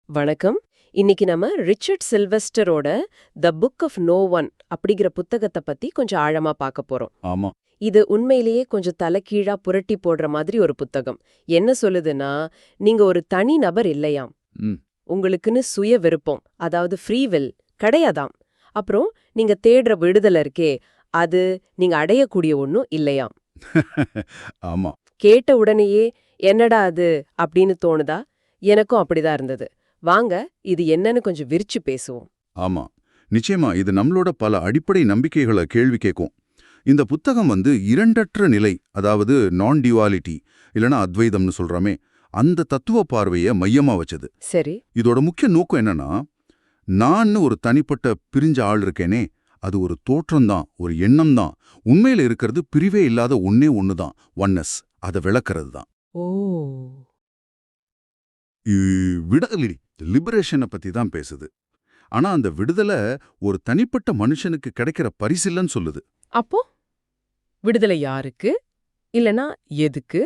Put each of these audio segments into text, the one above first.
வணக்கம். இன்னைக்கு நம்ம ரிச்சர்ட் சில்வெஸ்டரோட the book of no one அப்படிங்கிற புத்தகத்தை பத்தி கொஞ்சம் ஆழமா பார்க்க போறோம். ஆமா. இது உண்மையிலேயே கொஞ்சம் தலைகீழா புரட்டி போடுற மாதிரி ஒரு புத்தகம். என்ன சொல்லுதுன்னா, நீங்க ஒரு தனி நபர் இல்லையாம். ம். உங்களுக்குன்னு சுய விருப்பம், அதாவது ஃப்ரீ வில் கிடையாதாம். அப்புறம் நீங்க தேடுற விடுதலை இருக்கே, அது நீங்க அடையக்கூடிய ஒன்னும் இல்லையாம். ஆமா. கேட்ட உடனேயே என்னடா அது அப்படின்னு தோணுதா? எனக்கும் அப்படிதான் இருந்தது. வாங்க இது என்னன்னு கொஞ்சம் விரிச்சு பேசுவோம். ஆமா. நிச்சயமா இது நம்மளோட பல அடிப்படை நம்பிக்கைகளை கேள்வி கேட்கும். இந்த புத்தகம் இரண்டற்ற நிலை, அதாவது நான் டியூவாலிட்டி இல்லனா அத்வைதம்னு சொல்றோமே, அந்த தத்துவ பார்வையை மையமா வச்சது. சரி. இதோட முக்கிய நோக்கம் என்னன்னா, நான் ஒரு தனிப்பட்ட பிரிஞ்ச ஆள் இருக்கேனே, அது ஒரு தோற்றம்தான், ஒரு எண்ணம் தான். உண்மையில இருக்கிறது பிரிவே இல்லாத ஒன்னே ஒண்ணுதான், ஒன்னஸ். அதை விளக்குறது தான். ஓ. விடுதலை, லிபரேஷனை பத்தி தான் பேசுது. ஆனா அந்த விடுதலை ஒரு தனிப்பட்ட மனுஷனுக்கு கிடைக்கிற பரிசில்லன்னு சொல்லுது. அப்போ விடுதலை யாருக்கு? இல்லனா எதுக்கு?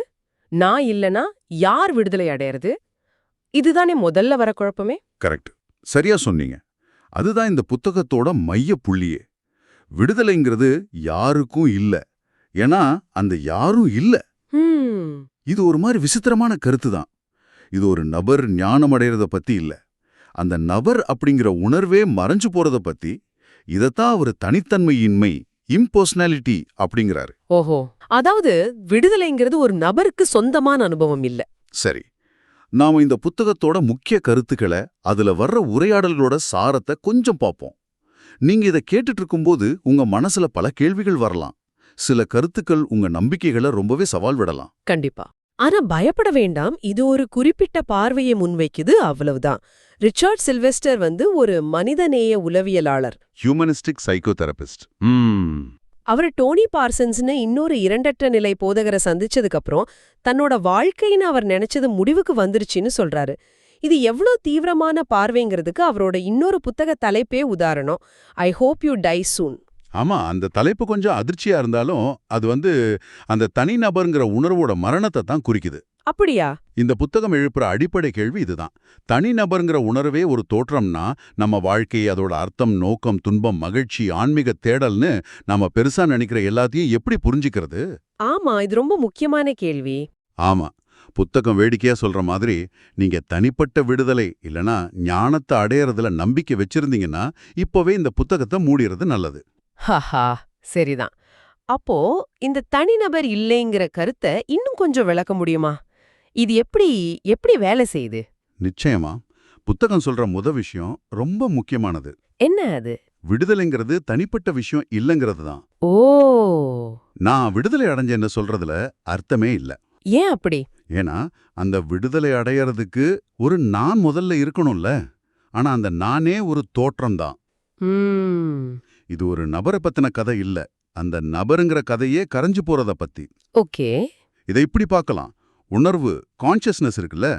நான் இல்லனா யார் விடுதலை அடையறது? இதுதானே முதல்ல வர குழப்பமே. கரெக்ட், சரியா சொன்னீங்க. அதுதான் இந்த புத்தகத்தோட மைய புள்ளியே. விடுதலைங்கிறது யாருக்கும் இல்ல, ஏன்னா அந்த யாரும் இல்ல. இது ஒரு மாதிரி விசித்திரமான கருத்து தான். இது ஒரு நபர் ஞானம் அடைறத பத்தி இல்ல, அந்த நபர் அப்படிங்கிற உணர்வே மறைஞ்சு போறத பத்தி. இதத்தான் அவர் தனித்தன்மையின்மை, இம்பர்சனாலிட்டி அப்படிங்கிறாரு. ஓஹோ, அதாவது விடுதலைங்கிறது ஒரு நபருக்கு சொந்தமான அனுபவம் இல்ல. சரி, நாம இந்த புத்தகத்தோட முக்கிய கருத்துக்களை, அதுல வர்ற உரையாடல்களோட சாரத்தை கொஞ்சம் பார்ப்போம். நீங்க இதை கேட்டுட்டு இருக்கும்போது உங்க மனசுல பல கேள்விகள் வரலாம். சில கருத்துக்கள் உங்க நம்பிக்கைகளை ரொம்பவே சவால் விடலாம். கண்டிப்பா. ஆனா பயப்பட வேண்டாம், இது ஒரு குறிப்பிட்ட பார்வையை முன்வைக்குது, அவ்வளவுதான். ரிச்சர்ட் சில்வெஸ்டர் ஒரு மனிதநேய உளவியலாளர், ஹியூமனிஸ்டிக் சைக்கோதெரபிஸ்ட். அவர் டோனி பார்சன்ஸ்னு இன்னொரு இரண்டற்ற நிலை போதகரை சந்திச்சதுக்கு அப்புறம் தன்னோட வாழ்க்கைன்னு அவர் நினைச்சது முடிவுக்கு வந்துருச்சுன்னு சொல்றாரு. இது எவ்வளோ தீவிரமான பார்வைங்கிறதுக்கு அவரோட இன்னொரு புத்தக தலைப்பே உதாரணம். ஐ ஹோப் யூ டை சூன். ஆமா, அந்த தலைப்பு கொஞ்சம் அதிர்ச்சியா இருந்தாலும் அது அந்த தனிநபர்ங்கிற உணர்வோட மரணத்தை தான் குறிக்குது. அப்படியா? இந்த புத்தகம் எழுப்புற அடிப்படை கேள்வி இதுதான். தனிநபர்ங்கிற உணர்வே ஒரு தோற்றம்னா, நம்ம வாழ்க்கை, அதோட அர்த்தம், நோக்கம், துன்பம், மகிழ்ச்சி, ஆன்மீக தேடல்னு நம்ம பெருசா நினைக்கிற எல்லாத்தையும் எப்படி புரிஞ்சுக்கிறது? ஆமா, இது ரொம்ப முக்கியமான கேள்வி. ஆமா, புத்தகம் வேடிக்கையா சொல்ற மாதிரி, நீங்க தனிப்பட்ட விடுதலை இல்லனா ஞானத்தை அடையறதுல நம்பிக்கை வச்சிருந்தீங்கன்னா இப்பவே இந்த புத்தகத்தை மூடிறது நல்லது. ஹஹா, சரிதான். அப்போ இந்த தனிநபர் இல்லைங்கிற கருத்தை இன்னும் கொஞ்சம் விளக்க முடியுமா? இது எப்படி எப்படி வேலை செய்யுது? நிச்சயமா. புத்தகம் சொல்ற விஷயம் ரொம்ப முக்கியமானது. என்ன அது? விடுதலைங்கிறது தனிப்பட்ட விஷயம் இல்லைங்கிறது தான். ஓ. நான் விடுதலை அடைஞ்சேன்னு சொல்றதுல அர்த்தமே இல்ல. ஏன் அப்படி? ஏன்னா அந்த விடுதலை அடையறதுக்கு ஒரு நான் முதல்ல இருக்கணும்ல. ஆனா அந்த நானே ஒரு தோற்றம் தான். இது ஒரு நபரை பத்தின கதை இல்ல, அந்த நபருங்கிற கதையே கரைஞ்சு போறத பத்தி. ஓகே. இதை இப்படி பார்க்கலாம். உணர்வு, கான்ஷியஸ்னஸ் இருக்குல்ல,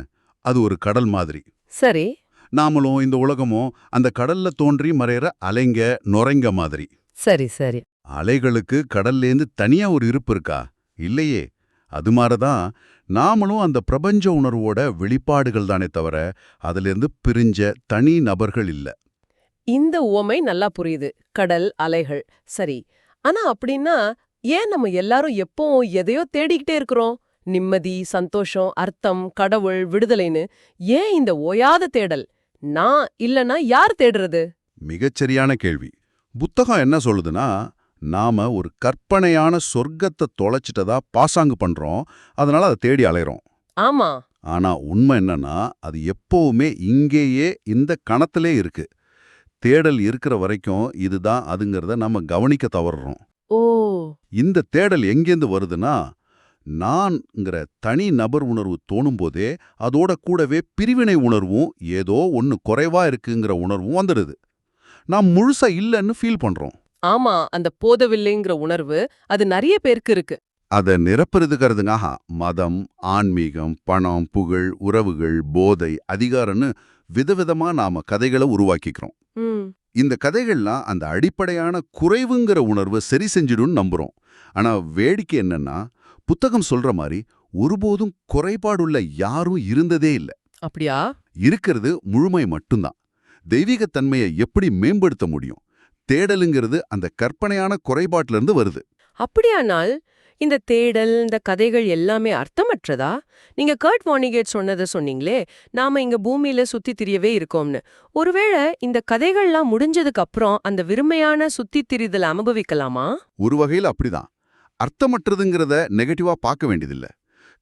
அது ஒரு கடல் மாதிரி. சரி. நாமளும் இந்த உலகமும் அந்த கடல்ல தோன்றி மறையிற அலைங்க, நுரைங்க மாதிரி. சரி சரி. அலைகளுக்கு கடல்லேருந்து தனியா ஒரு இருப்பு இருக்கா? இல்லையே. அது மாதிரிதான் நாமளும் அந்த பிரபஞ்ச உணர்வோட வெளிப்பாடுகள் தானே தவிர அதிலிருந்து பிரிஞ்ச தனி நபர்கள் இல்ல. இந்த உவமை நல்லா புரியுது. கடல், அலைகள். சரி. ஆனா அப்படின்னா ஏன் நம்ம எல்லாரும் எப்போ எதையோ தேடிக்கிட்டே இருக்கிறோம்? நிம்மதி, சந்தோஷம், அர்த்தம், கடவுள், விடுதலைன்னு. ஏன் இந்த ஓயாத தேடல்? நான் இல்லனா யார் தேடுறது? மிகச்சரியான கேள்வி. புத்தகம் என்ன சொல்லுதுன்னா, நாம ஒரு கற்பனையான சொர்க்கத்தை தொலைச்சிட்டதா பாசாங்கு பண்றோம், அதனால அதை தேடி அலைறோம். ஆமா. ஆனா உண்மை என்னன்னா, அது எப்பவுமே இங்கேயே இந்த கணத்திலே இருக்கு. தேடல் இருக்கிற வரைக்கும் இதுதான் அதுங்கிறத நம்ம கவனிக்க தவறுறோம். ஓ. இந்த தேடல் எங்கேருந்து வருதுன்னா, நான்ங்கிற தனி நபர் உணர்வு தோணும் போதே அதோட கூடவே பிரிவினை உணர்வும், ஏதோ ஒன்னு குறைவா இருக்குங்கிற உணர்வும் வந்துடுது. நாம் முழுசா இல்லைன்னு ஃபீல் பண்றோம். ஆமா, அந்த போதவில்லைங்கிற உணர்வு அது நிறைய பேருக்கு இருக்கு. அதை நிரப்புறதுங்கிறதுக்காக மதம், ஆன்மீகம், பணம், புகழ், உறவுகள், போதை, அதிகாரம்னு விதவிதமா நாம கதைகளை உருவாக்கிக்கிறோம். இந்த கதைகள்லாம் அந்த அடிப்படையான குறைவுங்கிற உணர்வை சரி செஞ்சிடும்னு நம்புறோம். ஆனா வேடிக்கை என்னன்னா, புத்தகம் சொல்ற மாதிரி ஒருபோதும் குறைபாடுள்ள யாரும் இருந்ததே இல்ல. அப்படியா? இருக்கிறது முழுமை மட்டும்தான். தெய்வீகத்தன்மையை எப்படி மேம்படுத்த முடியும்? தேடலுங்கிறது அந்த கற்பனையான குறைபாட்டிலிருந்து வருது. அப்படியானால் இந்த தேடல் இந்த கதைகள் எல்லாமே அர்த்தமற்றதா? நீங்க கர்ட் வானிகேட் சொன்னதை சொன்னீங்களே, நாம இங்க பூமியில சுத்தி திரியவே இருக்கோம்னு. ஒருவேளை இந்த கதைகள்லாம் முடிஞ்சதுக்கு அப்புறம் அந்த வெறுமையான சுத்தி திரிதல் அனுபவிக்கலாமா? ஒரு வகையில் அப்படிதான். அர்த்தமற்றதுங்கிறத நெகட்டிவா பார்க்க வேண்டியதில்ல.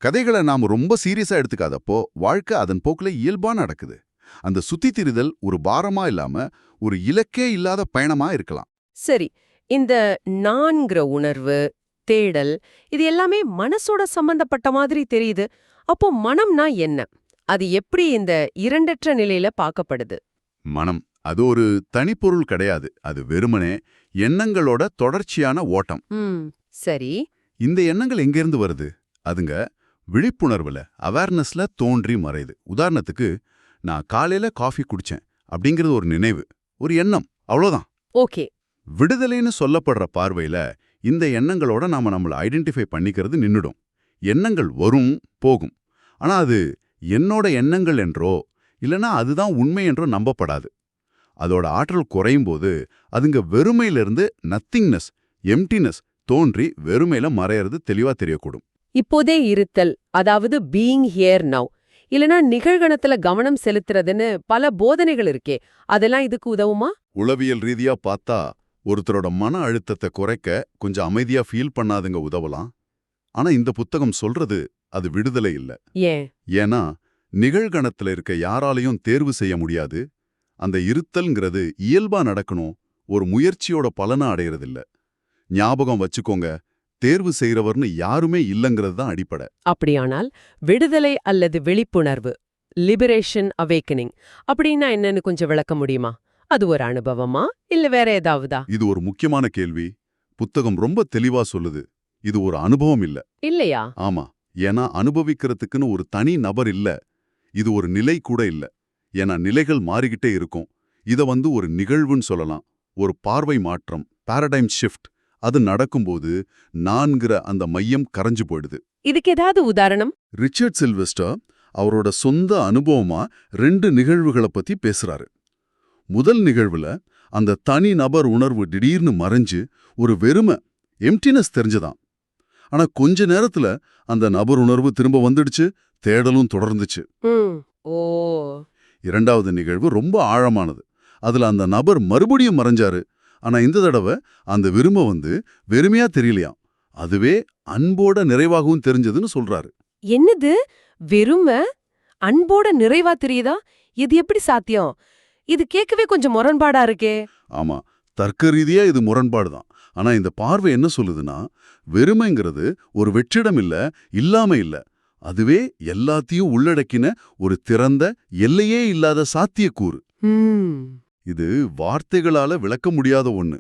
கதைகளை நாம் ரொம்ப சீரியஸா எடுத்துக்காதப்போ வாழ்க்கை அதன் போக்குல இயல்பா நடக்குது. அந்த சுத்தி திரிதல் ஒரு பாரமா இல்லாம ஒரு இலக்கே இல்லாத பயணமா இருக்கலாம். சரி, இந்த நான்கிற உணர்வு, தேடல், இது எல்லாமே மனசோட சம்பந்தப்பட்ட மாதிரி தெரியுது. அப்போ மனம்னா என்ன? அது எப்படி இந்த இரண்டற்ற நிலையில பார்க்கப்படுது? மனம் அது ஒரு தனிப்பொருள் கிடையாது. அது வெறுமனே எண்ணங்களோட தொடர்ச்சியான ஓட்டம். சரி. இந்த எண்ணங்கள் எங்கிருந்து வருது? அதுங்க விழிப்புணர்வுல அவேர்னஸ்ல தோன்றி மறையுது. உதாரணத்துக்கு, நான் காலையில காஃபி குடிச்சேன் அப்படிங்கிறது ஒரு நினைவு, ஒரு எண்ணம், அவ்வளோதான். ஓகே. விடுதலைன்னு சொல்லப்படுற பார்வையில இந்த எண்ணங்களோட நாம நம்மள ஐடென்டிஃபை பண்ணிக்கிறது நின்னுடும். எண்ணங்கள் வரும் போகும். ஆனா அது என்னோட எண்ணங்கள் என்றோ இல்லனா அதுதான் உண்மை என்றோ நம்பப்படாது. அதோட ஆற்றல் குறையும் போது அதுங்க வெறுமையிலிருந்து நத்திங்னஸ், எம்டினஸ் தோன்றி வெறுமையில மறையறது தெளிவா தெரியக்கூடும். இப்போதே இருத்தல், அதாவது பீயிங் ஹியர் நவ், இல்லனா நிகழ்கணத்துல கவனம் செலுத்துறதுன்னு பல போதனைகள் இருக்கே, அதெல்லாம் இதுக்கு உதவுமா? உளவியல் ரீதியா பார்த்தா ஒருத்தரோட மன அழுத்தத்தை குறைக்க கொஞ்சம் அமைதியா ஃபீல் பண்ணாதுங்க உதவலாம். ஆனா இந்த புத்தகம் சொல்றது அது விடுதலை இல்ல. ஏன்? ஏன்னா நிகழ்கணத்துல இருக்க யாராலையும் தேர்வு செய்ய முடியாது. அந்த இருத்தல்ங்கிறது இயல்பா நடக்கணும், ஒரு முயற்சியோட பலனா அடையறதில்ல. ஞாபகம் வச்சுக்கோங்க, தேர்வு செய்யறவர்னு யாருமே இல்லங்கிறது தான் அடிப்படை. அப்படியானால் விடுதலை அல்லது விழிப்புணர்வு, லிபரேஷன் அவேக்கனிங் அப்படின்னா என்னன்னு கொஞ்சம் விளக்க முடியுமா? அது ஒரு அனுபவமா இல்ல வேற ஏதாவதா? இது ஒரு முக்கியமான கேள்வி. புத்தகம் ரொம்ப தெளிவா சொல்லுது, இது ஒரு அனுபவம் இல்ல. இல்லையா? ஆமா, ஏன்னா அனுபவிக்கிறதுக்குன்னு ஒரு தனி நபர் இல்ல. இது ஒரு நிலை கூட இல்ல. ஏன்னா நிலைகள் மாறிக்கிட்டே இருக்கும். இத ஒரு நிகழ்வுன்னு சொல்லலாம். ஒரு பார்வை மாற்றம், பாரடைம் ஷிஃப்ட். அது நடக்கும்போது நான்கிற அந்த மையம் கரைஞ்சு போயிடுது. இதுக்கு ஏதாவது உதாரணம்? ரிச்சர்ட் சில்வெஸ்டர் அவரோட சொந்த அனுபவமா 2 நிகழ்வுகளை பத்தி பேசுறாரு. முதல் நிகழ்வுல அந்த தனி நபர் உணர்வு திடீர்னு மறைஞ்சு ஒரு வெறுமை, எம்டினஸ் தெரிஞ்சுதான். ஆனா கொஞ்ச நேரத்துல அந்த நபர் உணர்வு திரும்ப வந்துடுச்சு, தேடலும் தொடர்ந்துச்சு. ஓ. இரண்டாவது நிகழ்வு ரொம்ப ஆழமானது. அதுல அந்த நபர் மறுபடியும் மறைஞ்சாரு. ஆனா இந்த தடவை அந்த விரும்ப வெறுமையா தெரியலையாம், அதுவே அன்போட நிறைவாகவும் தெரிஞ்சதுன்னு சொல்றாரு. என்னது? வெறுமை அன்போட நிறைவா தெரியுதா? இது எப்படி சாத்தியம்? இது கேட்கவே கொஞ்சம் முரண்பாடா இருக்கே. ஆமா, தர்க்க ரீதியா இது முரண்பாடுதான். ஆனா இந்த பார்வை என்ன சொல்லுதுன்னா, வெறுமைங்கிறது ஒரு வெற்றிடம் இல்ல, இல்லாம இல்ல. அதுவே எல்லாத்தையும் உள்ளடக்கின ஒரு திறந்த, எல்லையே இல்லாத சாத்தியக்கூறு. இது வார்த்தைகளால விளக்க முடியாத ஒண்ணு.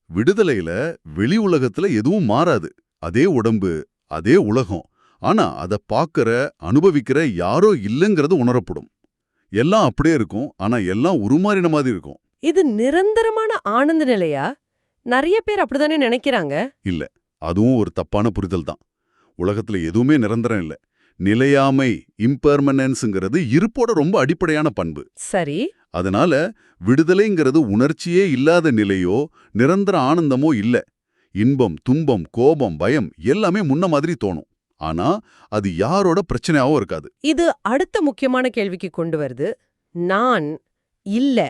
விடுதலையில வெளி உலகத்துல எதுவும் மாறாது. அதே உடம்பு, அதே உலகம். ஆனா அத பாக்கற, அனுபவிக்கிற யாரோ இல்லைங்கிறது உணரப்படும். எல்லாம் அப்படியே இருக்கும், ஆனா எல்லாம் உருமாறின மாதிரி இருக்கும். இது நிரந்தரமான ஆனந்த நிலையா? நிறைய பேர் அப்படிதானே நினைக்கிறாங்க. இல்ல, அதுவும் ஒரு தப்பான புரிதல் தான். உலகத்துல எதுவுமே நிரந்தரம் இல்ல. நிலையாமை, இம்பெர்மனன்ஸ்ங்கிறது இருப்போட ரொம்ப அடிப்படையான பண்பு. சரி. அதனால விடுதலைங்கிறது உணர்ச்சியே இல்லாத நிலையோ நிரந்தர ஆனந்தமோ இல்ல. இன்பம், துன்பம், கோபம், பயம் எல்லாமே முன்ன மாதிரி தோணும். ஆனா அது யாரோட பிரச்சனையாவும் இருக்காது. இது அடுத்த முக்கியமான கேள்விக்கு கொண்டு வருது. நான் இல்ல,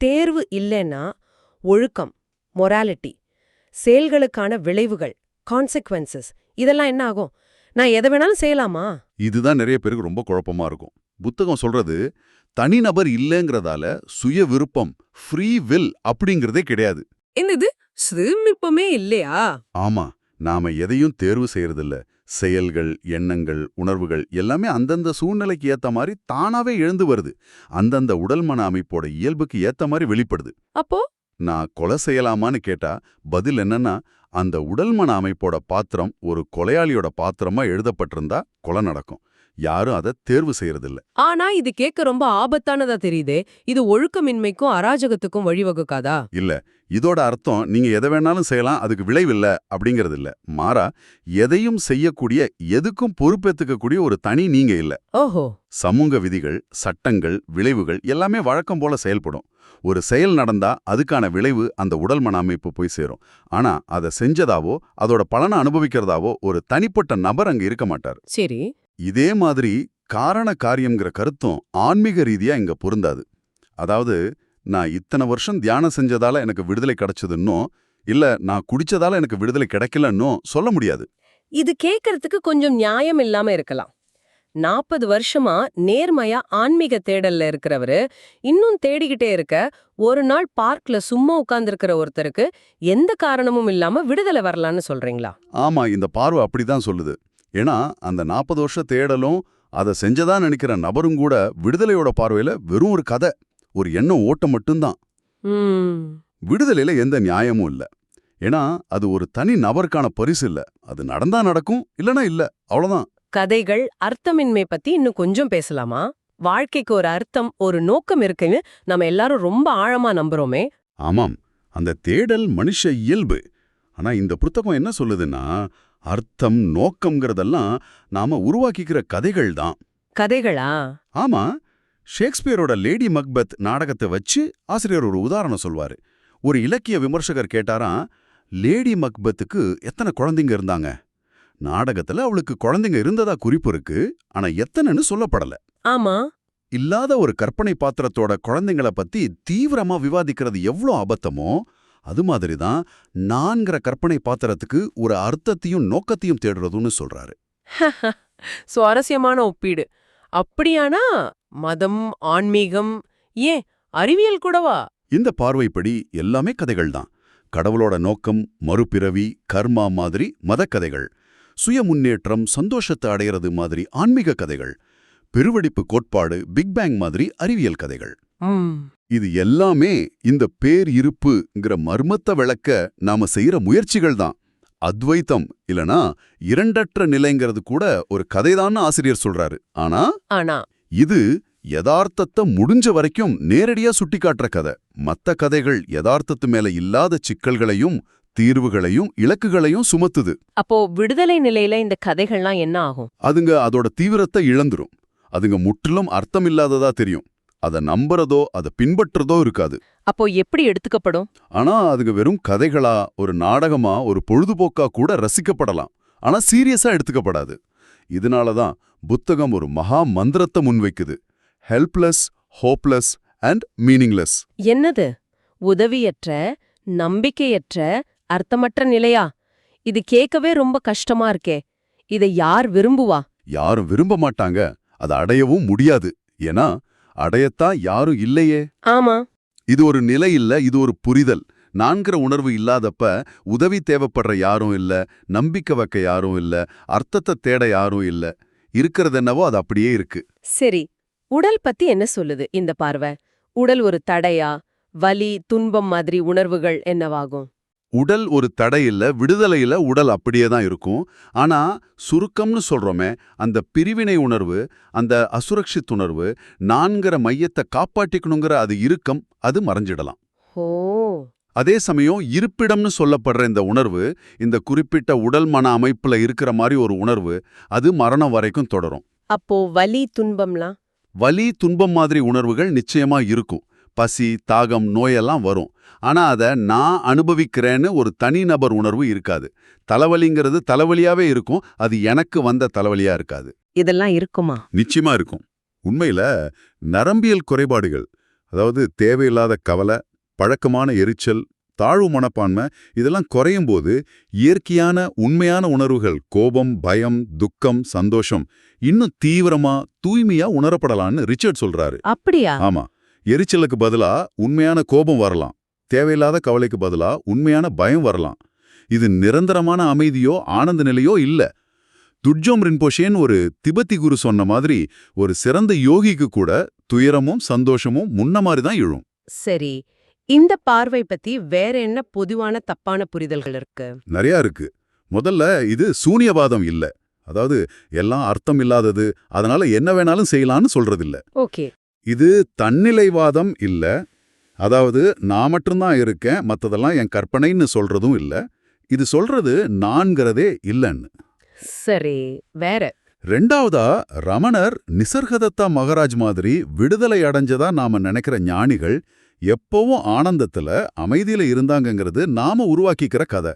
தேர்வு இல்லைன்னா ஒழுக்கம், மொராலிட்டி, செயல்களுக்கான விளைவுகள், கான்சிக்வன்சஸ், இதெல்லாம் என்ன ஆகும்? நான் எதை வேணாலும் செய்யலாமா? இதுதான் நிறைய பேருக்கு ரொம்ப குழப்பமா இருக்கும். புத்தகம் சொல்றது தனிநபர் இல்லைங்கிறதால சுய விருப்பம், ஃப்ரீ வில் அப்படிங்கிறதே கிடையாது. என்னது? சுயமிப்பமே இல்லையா? ஆமா, நாம எதையும் தேர்வு செய்யறதில்ல. செயல்கள், எண்ணங்கள், உணர்வுகள் எல்லாமே அந்தந்த சூழ்நிலைக்கு ஏத்த மாதிரி தானாவே எழுந்து வருது. அந்தந்த உடல் மன அமைப்போட இயல்புக்கு ஏத்த மாதிரி வெளிப்படுது. அப்போ நான் கொலை செய்யலாமான்னு கேட்டா பதில் என்னன்னா, அந்த உடல் மன அமைப்போட பாத்திரம் ஒரு கொலையாளியோட பாத்திரமா எழுதப்பட்டிருந்தா கொலை நடக்கும். யாரும் அதை தேர்வு செய்யறதில்ல. ஆனா இது கேட்க ரொம்ப ஆபத்தானதா தெரியுதே. இது ஒழுக்கமின்மைக்கும் அராஜகத்துக்கும் வழிவகுக்காதா? இல்ல, இதோட அர்த்தம் நீங்க எதை வேணாலும் செய்யலாம், அதுக்கு விளைவில்ல அப்படிங்கிறது இல்ல. மாறா, எதையும் செய்யக்கூடிய, எதுக்கும் பொறுப்பேத்துக்கக்கூடிய ஒரு தனி நீங்க இல்ல. ஓஹோ. சமூக விதிகள், சட்டங்கள், விளைவுகள் எல்லாமே வழக்கம் போல செயல்படும். ஒரு செயல் நடந்தா அதுக்கான விளைவு அந்த உடல் மன அமைப்பு போய் சேரும். ஆனா அதை செஞ்சதாவோ அதோட பலனை அனுபவிக்கிறதாவோ ஒரு தனிப்பட்ட நபர் அங்க இருக்க மாட்டார். சரி. இதே மாதிரி காரண காரியம்ங்கிற கருத்தும் ஆன்மீக ரீதியா இங்க பொருந்தாது. அதாவது, நான் இத்தனை வருஷம் தியானம் செஞ்சதால எனக்கு விடுதலை கிடைச்சதுன்னோ, இல்ல நான் குடிச்சதால எனக்கு விடுதலை கிடைக்கலன்னோ சொல்ல முடியாது. இது கேட்கறதுக்கு கொஞ்சம் நியாயம் இல்லாம இருக்கலாம். 40 வருஷமா நேர்மையா ஆன்மீக தேடல்ல இருக்கிறவரு இன்னும் தேடிக்கிட்டே இருக்க, ஒரு நாள் பார்க்ல சும்மா உட்கார்ந்திருக்கிற ஒருத்தருக்கு எந்த காரணமும் இல்லாம விடுதலை வரலான்னு சொல்றீங்களா? ஆமா, இந்த பார்வை அப்படிதான் சொல்லுது. ஏன்னா அந்த 40 வருஷ தேடலும் அதை செஞ்சதா நினைக்கிற நபரும் கூட விடுதலையோட பார்வையில வெறும் ஒரு கதை, ஒரு எண்ண ஓட்டம் மட்டும்தான். விடுதலையில எந்த நியாயமும் இல்ல. ஏன்னா அது ஒரு தனி நபருக்கான பரிசு இல்ல. அது நடந்தா நடக்கும், இல்லனா இல்ல, அவ்வளவுதான். கதைகள் அர்த்தமின்மை பத்தி இன்னும் கொஞ்சம் பேசலாமா? வாழ்க்கைக்கு ஒரு அர்த்தம், ஒரு நோக்கம் இருக்குன்னு நம்ம எல்லாரும் ரொம்ப ஆழமா நம்புறோமே. ஆமாம், அந்த தேடல் மனுஷ இயல்பு. ஆனா இந்த புத்தகம் என்ன சொல்லுதுன்னா, அர்த்தம், நோக்கம்ங்கிறதெல்லாம் நாம உருவாக்கிக்கிற கதைகள் தான். கதைகளா? ஆமா, ஷேக்ஸ்பியரோட லேடி மக்பெத் நாடகத்தை வச்சு ஆசிரியர் ஒரு உதாரணம் சொல்வாரு. ஒரு இலக்கிய விமர்சகர் கேட்டாராம், லேடி மக்பெத்துக்கு எத்தனை குழந்தைங்க இருந்தாங்க? நாடகத்துல அவளுக்கு குழந்தைங்க இருந்ததா குறிப்பு இருக்கு, ஆனா எத்தனைன்னு சொல்லப்படல. ஆமா. இல்லாத ஒரு கற்பனை பாத்திரத்தோட குழந்தைங்கள பத்தி தீவிரமா விவாதிக்கிறது எவ்வளோ அபத்தமோ, அது மாதிரிதான் நான்கிற கற்பனை பாத்திரத்துக்கு ஒரு அர்த்தத்தையும் நோக்கத்தையும் தேடுறதுன்னு சொல்றாரு. சுவாரஸ்யமான ஒப்பீடு. அப்படியானா மதம், ஆன்மீகம், ஏன் அறிவியல் கூடவா? இந்த பார்வைப்படி எல்லாமே கதைகள் தான். கடவுளோட நோக்கம், மறுபிறவி, கர்மா மாதிரி மதக்கதைகள், சுய முன்னேற்றம், சந்தோஷத்தை அடையிறது மாதிரி ஆன்மீக கதைகள், பெருவெடிப்பு கோட்பாடு, பிக் பேங் மாதிரி அறிவியல் கதைகள். இது எல்லாமே இந்த பேர் இருப்புங்கிற மர்மத்தை விளக்க நாம செய்யற முயற்சிகள் தான். அத்வைத்தம் இல்லனா இரண்டற்ற நிலைங்கிறது கூட ஒரு கதைதான்னு ஆசிரியர் சொல்றாரு. ஆனா இது யதார்த்தத்தை முடிஞ்ச வரைக்கும் நேரடியா சுட்டிக்காட்டுற கதை. மத்த கதைகள் யதார்த்தத்து மேல இல்லாத சிக்கல்களையும் தீர்வுகளையும் இலக்குகளையும் சுமத்துது. அப்போ விடுதலை நிலையில இந்த கதைகள்லாம் என்ன ஆகும்? அதுங்க அதோட தீவிரத்தை இழந்துரும். அதுங்க முற்றிலும் அர்த்தமில்லாததா தெரியும். அதை நம்புறதோ அதை பின்பற்றுறதோ இருக்காது. அப்போ எப்படி எடுத்துக்கப்படும்? ஆனா அதுங்க வெறும் கதைகளா, ஒரு நாடகமா, ஒரு பொழுதுபோக்கா கூட ரசிக்கப்படலாம். ஆனா சீரியஸா எடுத்துக்கப்படாது. இதனாலதான் புத்தகம் ஒரு மகா மந்திரத்தை முன்வைக்குது. Helpless, hopeless and meaningless. என்னது? உதவியற்ற, நம்பிக்கையற்ற, அர்த்தமற்ற நிலையா? இது கேட்கவே ரொம்ப கஷ்டமா இருக்கே. இதை யார் விரும்புவா? யாரும் விரும்ப மாட்டாங்க. அதை அடையவும் முடியாது. ஏன்னா அடையத்தான் யாரும் இல்லையே. ஆமா. இது ஒரு நிலை இல்ல, இது ஒரு புரிதல். நான்கிற உணர்வு இல்லாதப்ப உதவி தேவைப்படுற யாரும் இல்ல, நம்பிக்கை வைக்க யாரும் இல்ல, அர்த்தத்தை தேட யாரும் இல்ல. இருக்கிறது என்னவோ அது அப்படியே இருக்கு. சரி, உடல் பத்தி என்ன சொல்லுது இந்த பார்வை? உடல் ஒரு தடையா? வலி, துன்பம் மாதிரி உணர்வுகள் என்னவாகும்? உடல் ஒரு தடை இல்ல, விடுதலையில உடல் அப்படியே தான் இருக்கும். ஆனா சுருக்கம்னு சொல்றோமே, அந்த பிரிவினை உணர்வு, அந்த அசுரக்ஷித் உணர்வு, நான்கிற மையத்தை காப்பாற்றிக்கணுங்கிற அது இறுக்கம், அது மறைஞ்சிடலாம். ஓ. அதே சமயம் இருப்பிடம்னு சொல்லப்படுற இந்த உணர்வு, இந்த குறிப்பிட்ட உடல் மன அமைப்புல இருக்கிற மாதிரி ஒரு உணர்வு, அது மரணம் வரைக்கும் தொடரும். அப்போ வலி, துன்பம்லாம்? வலி, துன்பம் மாதிரி உணர்வுகள் நிச்சயமா இருக்கும். பசி, தாகம், நோயெல்லாம் வரும். ஆனா அதை நான் அனுபவிக்கிறேன்னு ஒரு தனிநபர் உணர்வு இருக்காது. தலைவலிங்கிறது தலைவலியாவே இருக்கும். அது எனக்கு வந்த தலைவலியா இருக்காது. இதெல்லாம் இருக்குமா? நிச்சயமா இருக்கும். உண்மையில நரம்பியல் குறைபாடுகள், அதாவது தேவையில்லாத கவலை, பழக்கமான எரிச்சல், தாழ்வு மனப்பான்மை, இதெல்லாம் குறையும் போது இயற்கையான உண்மையான உணர்வுகள், கோபம், பயம், துக்கம், சந்தோஷம் இன்னும் தீவிரமா, தூய்மையா உணரப்படலான்னு ரிச்சர்ட் சொல்றாரு. அப்படியா? ஆமா, எரிச்சலுக்கு பதிலா உண்மையான கோபம் வரலாம். தேவையில்லாத கவலைக்கு பதிலா உண்மையான பயம் வரலாம். இது நிரந்தரமான அமைதியோ ஆனந்த நிலையோ இல்ல. துட்ஜோம் ரின்போஷேன்னு ஒரு திபெத்தி குரு சொன்ன மாதிரி, ஒரு சிறந்த யோகிக்கு கூட துயரமும் சந்தோஷமும் முன்ன மாதிரி தான் எழும். சரி, இந்த பார்வை பத்தி வேற என்ன பொதுவான தப்பான புரிதல்கள் இருக்கு? நிறையா இருக்கு. முதல்ல, இது சூனியவாதம் இல்ல. அதாவது எல்லாம் அர்த்தம் இல்லாதது, அதனால என்ன வேணாலும் செய்யலான்னு சொல்றதில்ல. ஓகே. இது தன்னிலைவாதம் இல்ல. அதாவது நான் மட்டும்தான் இருக்கேன், மத்ததெல்லாம் என் கற்பனைன்னு சொல்றதும் இல்ல. இது சொல்றது நான்கிறதே இல்லன்னு. சரி, வேற. ரெண்டாவதா, ரமணர் நிசர்கதத்தா மகாராஜ் மாதிரி விடுதலை அடைஞ்சதா நாம நினைக்கிற ஞானிகள் எப்பவும் ஆனந்தத்துல அமைதியில இருந்தாங்கங்கிறது நாம உருவாக்கிக்கிற கதை.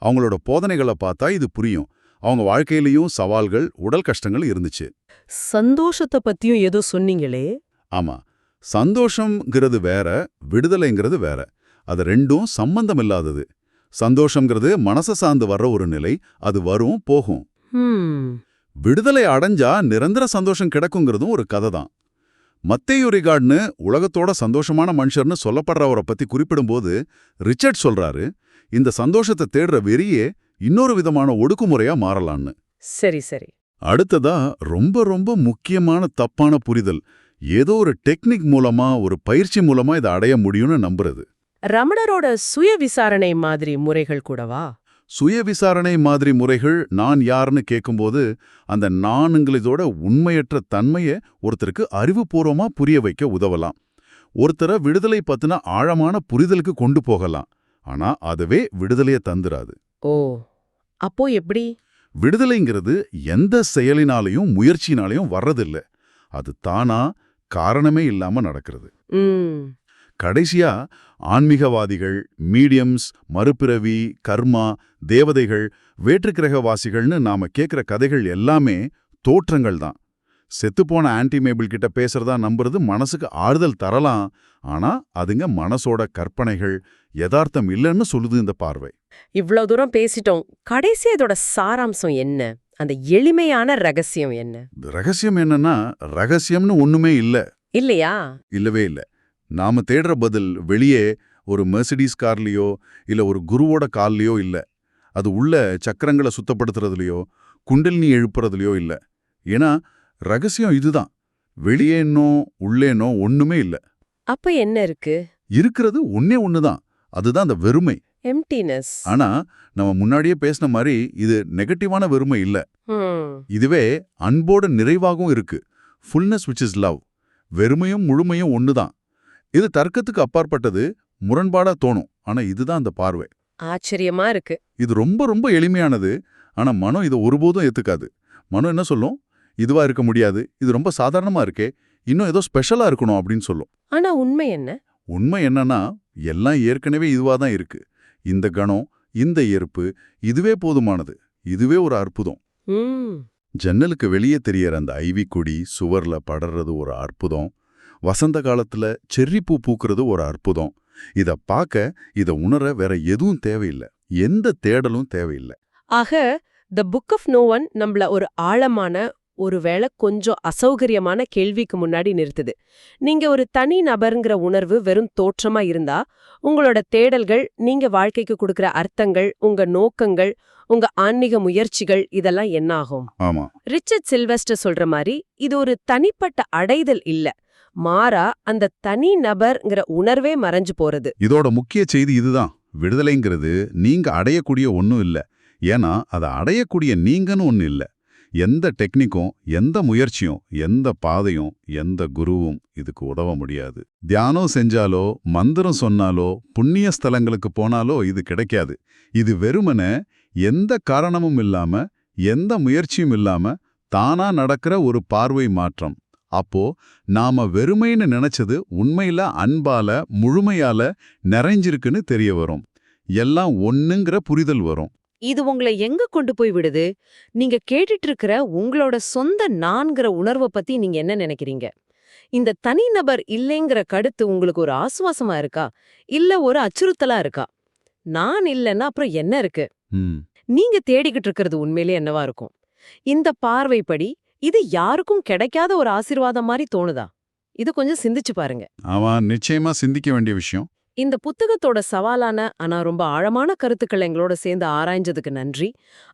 அவங்களோட போதனைகளை பார்த்தா இது புரியும். அவங்க வாழ்க்கையிலயும் சவால்கள், உடல் கஷ்டங்கள் இருந்துச்சு. சந்தோஷத்தை பத்தியும் ஏதோ சொன்னீங்களே? ஆமா, சந்தோஷம்ங்கிறது வேற, விடுதலைங்கிறது வேற. அது ரெண்டும் சம்பந்தம் இல்லாதது. சந்தோஷம்ங்கிறது மனசை சார்ந்து வர்ற ஒரு நிலை, அது வரும் போகும். விடுதலை அடைஞ்சா நிரந்தர சந்தோஷம் கிடைக்குங்கிறதும் ஒரு கதை தான். மத்தேயு ரிகார்ட்னு உலகத்தோட சந்தோஷமான மனுஷர்னு சொல்லப்படுறவரை பத்தி குறிப்பிடும்போது ரிச்சர்ட் சொல்றாரு, இந்த சந்தோஷத்தை தேடுற வெறியே இன்னொரு விதமான ஒடுக்குமுறையா மாறலான்னு. சரி சரி. அடுத்ததா, ரொம்ப ரொம்ப முக்கியமான தப்பான புரிதல். ஏதோ ஒரு டெக்னிக் மூலமா, ஒரு பயிற்சி மூலமா இதை அடைய முடியும்னு நம்புறது. ரமணரோட சுய விசாரணை மாதிரி முறைகள் கூடவா? சுய விசாரணை மாதிரி முறைகள் நான் யாருன்னு கேட்கும்போது அந்த நானுங்களதோட உண்மையற்ற தன்மையை ஒருத்தருக்கு அறிவுபூர்வமா புரிய வைக்க உதவலாம். ஒருத்தரை விடுதலை பத்தின ஆழமான புரிதலுக்கு கொண்டு போகலாம். ஆனா அதுவே விடுதலையை தந்துராது. ஓ, அப்போ எப்படி? விடுதலைங்கிறது எந்த செயலினாலையும் முயற்சினாலையும் வர்றதில்ல. அது தானா காரணமே இல்லாம நடக்கிறது. கடைசியா, ஆன்மீகவாதிகள், மீடியம்ஸ், மறுபிறவி, கர்மா, தேவதைகள், வேற்றுக்கிரகவாசிகள்னு நாம கேட்கிற கதைகள் எல்லாமே தோற்றங்கள் தான். செத்துப்போன ஆன்டிமேபிள் கிட்ட பேசுறதா நம்புறது மனசுக்கு ஆறுதல் தரலாம். ஆனா அதுங்க மனசோட கற்பனைகள், யதார்த்தம் இல்லைன்னு சொல்லுது இந்த பார்வை. இவ்வளவு தூரம் பேசிட்டோம். கடைசி இதோட சாராம்சம் என்ன? அந்த எளிமையான ரகசியம் என்ன? ரகசியம் என்னன்னா, ரகசியம்னு ஒண்ணுமே இல்லையா? இல்லவே இல்ல. நாம தேடுற பதில் வெளியே ஒரு மெர்சிடிஸ் கார்லயோ இல்ல ஒரு குருவோட கால்லயோ இல்ல. அது உள்ள சக்கரங்களை சுத்தப்படுத்துறதுலயோ குண்டலினி எழுப்புறதுலயோ இல்ல. ஏன்னா ரகசியம் இதுதான். வெளியேனோ உள்ளேனோ ஒண்ணுமே இல்ல. அப்ப என்ன இருக்கு? இருக்கிறது ஒண்ணே ஒண்ணுதான். அதுதான் அந்த வெறுமை. எம்ப்டினஸ். ஆனா நம்ம முன்னாடியே பேசின மாதிரி இது நெகட்டிவான வெறுமை இல்ல. இதுவே அன்போட நிறைவாகவும் இருக்கு. Fullness which is love. வெறுமையும் முழுமையும் ஒண்ணுதான். இது தர்க்கத்துக்கு அப்பாற்பட்டது, முரண்பாடா தோணும். ஆனா இதுதான் அந்த பார்வை. ஆச்சரியமா இருக்கு. இது ரொம்ப ரொம்ப எளிமையானது. ஆனா மனம் இதை ஒருபோதும் ஏத்துக்காது. மனம் என்ன சொல்லும்? இதுவா இருக்க முடியாது, இது ரொம்ப சாதாரணமா இருக்கே, இன்னும் ஏதோ ஸ்பெஷலா இருக்கணும் அப்படின்னு சொல்லும். ஆனா உண்மை என்ன? உண்மை என்னன்னா, எல்லாம் ஏற்கனவே இதுவா தான் இருக்கு. இந்த கணம், இந்த ஏற்பு, இதுவே போதுமானது. இதுவே ஒரு அற்புதம். ஜன்னலுக்கு வெளியே தெரியற அந்த ஐவி கொடி சுவர்ல படறது ஒரு அற்புதம். வசந்த காலத்துல செர்ரி பூ பூக்கிறது ஒரு அற்புதம். இத பார்க்க, இத உணர வேற எதுவும் தேவையில்லை. எந்த தேடலும் தேவையில்லை. ஆக the book of no one நம்மள ஒரு ஆழமான, ஒருவேளை கொஞ்சம் அசௌகரியமான கேள்விக்கு முன்னாடி நிறுத்துது. நீங்க ஒரு தனி நபருங்கிற உணர்வு வெறும் தோற்றமா இருந்தா, உங்களோட தேடல்கள், நீங்க வாழ்க்கைக்கு கொடுக்கிற அர்த்தங்கள், உங்க நோக்கங்கள், உங்க ஆன்மீக முயற்சிகள் இதெல்லாம் என்ன ஆகும்? ஆமா, ரிச்சர்ட் சில்வெஸ்டர் சொல்ற மாதிரி இது ஒரு தனிப்பட்ட அடைதல் இல்ல, மாறா அந்த தனி நபர்ங்கிற உணர்வே மறைஞ்சு போறது. இதோட முக்கிய செய்தி இதுதான். விடுதலைங்கிறது நீங்க அடையக்கூடிய ஒன்னும் இல்ல. ஏன்னா அதை அடையக்கூடிய நீங்கன்னு ஒன்னு இல்ல. எந்த டெக்னிக்கும், எந்த முயற்சியும், எந்த பாதையும், எந்த குருவும் இதுக்கு உதவ முடியாது. தியானம் செஞ்சாலோ, மந்திரம் சொன்னாலோ, புண்ணிய ஸ்தலங்களுக்கு போனாலோ இது கிடைக்காது. இது வெறுமனே எந்த காரணமும் இல்லாம, எந்த முயற்சியும் இல்லாம தானா நடக்கிற ஒரு பார்வை மாற்றம். அப்போ நாம வெறுமைன்னு நினைச்சது உண்மையில அன்பால, முழுமையால நிறைஞ்சிருக்குன்னு தெரிய வரும். எல்லாம் ஒண்ணுங்கிற புரிதல் வரும். இது உங்களை எங்க கொண்டு போய் விடுது? நீங்க கேட்டுட்டு இருக்கிற உங்களோட சொந்த நான்கிற உணர்வை பத்தி நீங்க என்ன நினைக்கிறீங்க? இந்த தனிநபர் இல்லைங்கிற கருத்து உங்களுக்கு ஒரு ஆசுவாசமா இருக்கா, இல்ல ஒரு அச்சுறுத்தலா இருக்கா? நான் இல்லைன்னா அப்புறம் என்ன இருக்கு? நீங்க தேடிக்கிட்டு இருக்கிறது உண்மையிலே என்னவா இருக்கும்? இந்த பார்வைப்படி இது யாருக்கும் கிடைக்காத ஒரு ஆசீர்வாதம் மாதிரி தோணுதா? இது கொஞ்சம் சிந்திச்சு பாருங்க. ஆமா, நிச்சயமா சிந்திக்க வேண்டிய விஷயம். இந்த புத்தகத்தோட சவாலான ஆனா ரொம்ப ஆழமான கருத்துக்கள் எங்களோட சேர்ந்து ஆராய்ஞ்சதுக்கு நன்றி.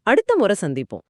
அடுத்த முறை சந்திப்போம்.